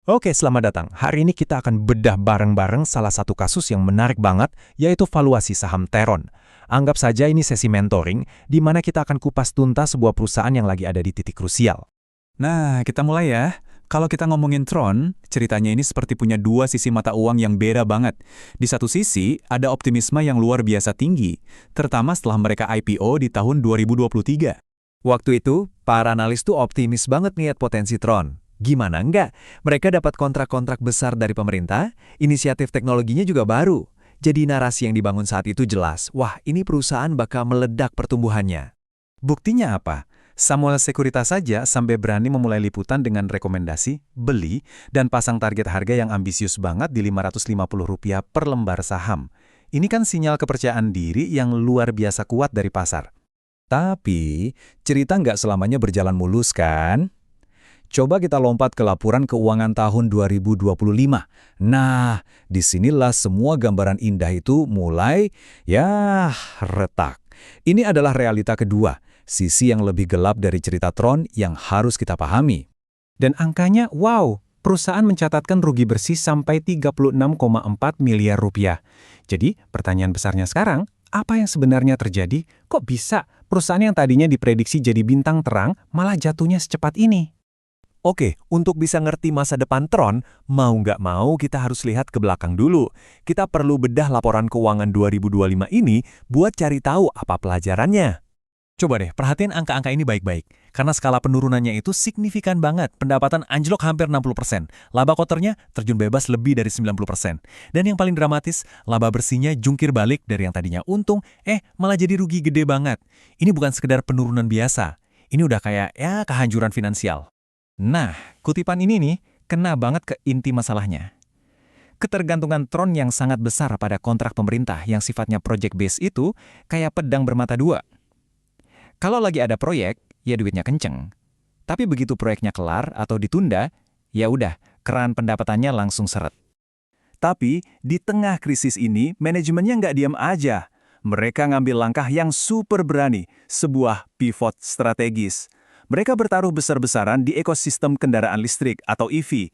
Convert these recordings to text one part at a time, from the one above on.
Oke, selamat datang. Hari ini kita akan bedah bareng-bareng salah satu kasus yang menarik banget, yaitu valuasi saham Teron. Anggap saja ini sesi mentoring, di mana kita akan kupas tuntas sebuah perusahaan yang lagi ada di titik krusial. Nah, kita mulai ya. Kalau kita ngomongin Tron, ceritanya ini seperti punya dua sisi mata uang yang beda banget. Di satu sisi, ada optimisme yang luar biasa tinggi, terutama setelah mereka IPO di tahun 2023. Waktu itu, para analis tuh optimis banget lihat potensi Tron. Gimana enggak? Mereka dapat kontrak-kontrak besar dari pemerintah, inisiatif teknologinya juga baru. Jadi narasi yang dibangun saat itu jelas, wah ini perusahaan bakal meledak pertumbuhannya. Buktinya apa? Samuel Securitas saja sampai berani memulai liputan dengan rekomendasi, beli, dan pasang target harga yang ambisius banget di Rp550 per lembar saham. Ini kan sinyal kepercayaan diri yang luar biasa kuat dari pasar. Tapi, cerita nggak selamanya berjalan mulus kan? Coba kita lompat ke laporan keuangan tahun 2025. Nah, disinilah semua gambaran indah itu mulai, retak. Ini adalah realita kedua, sisi yang lebih gelap dari cerita Tron yang harus kita pahami. Dan angkanya, wow, perusahaan mencatatkan rugi bersih sampai 36,4 miliar rupiah. Jadi, pertanyaan besarnya sekarang, apa yang sebenarnya terjadi? Kok bisa perusahaan yang tadinya diprediksi jadi bintang terang malah jatuhnya secepat ini? Oke, untuk bisa ngerti masa depan Tron, mau nggak mau kita harus lihat ke belakang dulu. Kita perlu bedah laporan keuangan 2025 ini buat cari tahu apa pelajarannya. Coba deh, perhatiin angka-angka ini baik-baik. Karena skala penurunannya itu signifikan banget. Pendapatan anjlok hampir 60%. Laba kotornya terjun bebas lebih dari 90%. Dan yang paling dramatis, laba bersihnya jungkir balik dari yang tadinya untung, malah jadi rugi gede banget. Ini bukan sekedar penurunan biasa. Ini udah kayak, kehancuran finansial. Nah, kutipan ini nih, kena banget ke inti masalahnya. Ketergantungan Tron yang sangat besar pada kontrak pemerintah yang sifatnya project based itu kayak pedang bermata dua. Kalau lagi ada proyek, ya duitnya kenceng. Tapi begitu proyeknya kelar atau ditunda, ya udah, keran pendapatannya langsung seret. Tapi di tengah krisis ini, manajemennya nggak diam aja. Mereka ngambil langkah yang super berani, sebuah pivot strategis. Mereka bertaruh besar-besaran di ekosistem kendaraan listrik atau EV.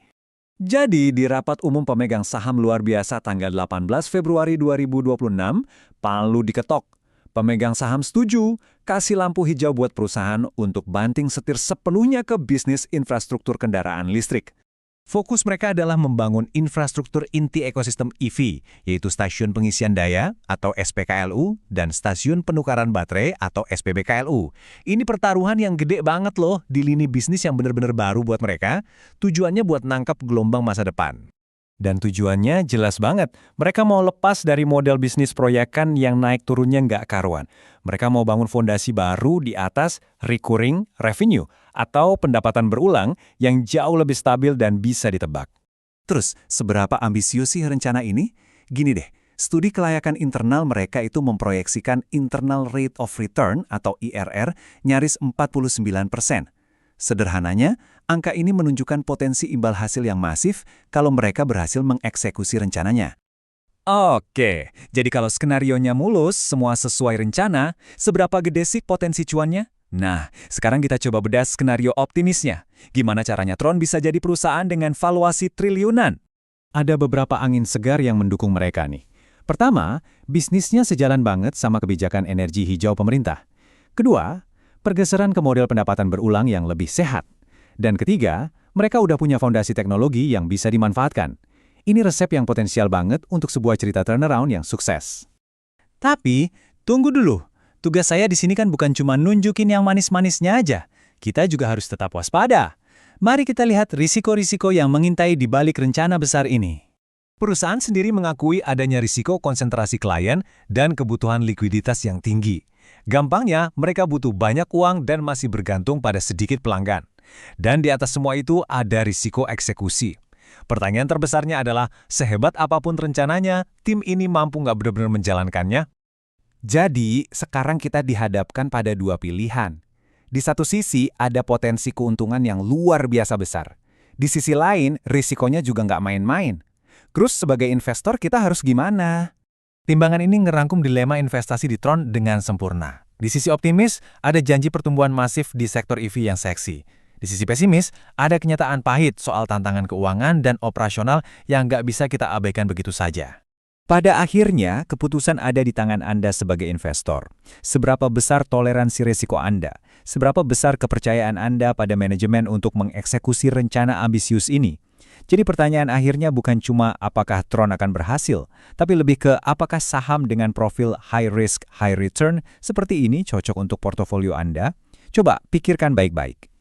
Jadi, di rapat umum pemegang saham luar biasa tanggal 18 Februari 2026, palu diketok. Pemegang saham setuju, kasih lampu hijau buat perusahaan untuk banting setir sepenuhnya ke bisnis infrastruktur kendaraan listrik. Fokus mereka adalah membangun infrastruktur inti ekosistem EV, yaitu stasiun pengisian daya atau SPKLU dan stasiun penukaran baterai atau SPBKLU. Ini pertaruhan yang gede banget loh di lini bisnis yang benar-benar baru buat mereka. Tujuannya buat nangkap gelombang masa depan. Dan tujuannya jelas banget, mereka mau lepas dari model bisnis proyekan yang naik turunnya nggak karuan. Mereka mau bangun fondasi baru di atas recurring revenue atau pendapatan berulang yang jauh lebih stabil dan bisa ditebak. Terus, seberapa ambisius sih rencana ini? Gini deh, studi kelayakan internal mereka itu memproyeksikan internal rate of return atau IRR nyaris 49%. Sederhananya, angka ini menunjukkan potensi imbal hasil yang masif kalau mereka berhasil mengeksekusi rencananya. Oke, jadi kalau skenarionya mulus, semua sesuai rencana, seberapa gede sih potensi cuannya? Nah, sekarang kita coba bedah skenario optimisnya. Gimana caranya Tron bisa jadi perusahaan dengan valuasi triliunan? Ada beberapa angin segar yang mendukung mereka nih. Pertama, bisnisnya sejalan banget sama kebijakan energi hijau pemerintah. Kedua, pergeseran ke model pendapatan berulang yang lebih sehat. Dan ketiga, mereka udah punya fondasi teknologi yang bisa dimanfaatkan. Ini resep yang potensial banget untuk sebuah cerita turnaround yang sukses. Tapi, tunggu dulu. Tugas saya di sini kan bukan cuma nunjukin yang manis-manisnya aja. Kita juga harus tetap waspada. Mari kita lihat risiko-risiko yang mengintai di balik rencana besar ini. Perusahaan sendiri mengakui adanya risiko konsentrasi klien dan kebutuhan likuiditas yang tinggi. Gampangnya, mereka butuh banyak uang dan masih bergantung pada sedikit pelanggan. Dan di atas semua itu ada risiko eksekusi. Pertanyaan terbesarnya adalah, sehebat apapun rencananya, tim ini mampu nggak benar-benar menjalankannya? Jadi, sekarang kita dihadapkan pada dua pilihan. Di satu sisi, ada potensi keuntungan yang luar biasa besar. Di sisi lain, risikonya juga nggak main-main. Terus, sebagai investor, kita harus gimana? Timbangan ini ngerangkum dilema investasi di Tron dengan sempurna. Di sisi optimis, ada janji pertumbuhan masif di sektor EV yang seksi. Di sisi pesimis, ada kenyataan pahit soal tantangan keuangan dan operasional yang nggak bisa kita abaikan begitu saja. Pada akhirnya, keputusan ada di tangan Anda sebagai investor. Seberapa besar toleransi risiko Anda? Seberapa besar kepercayaan Anda pada manajemen untuk mengeksekusi rencana ambisius ini? Jadi pertanyaan akhirnya bukan cuma apakah Tron akan berhasil, tapi lebih ke apakah saham dengan profil high risk, high return seperti ini cocok untuk portofolio Anda? Coba pikirkan baik-baik.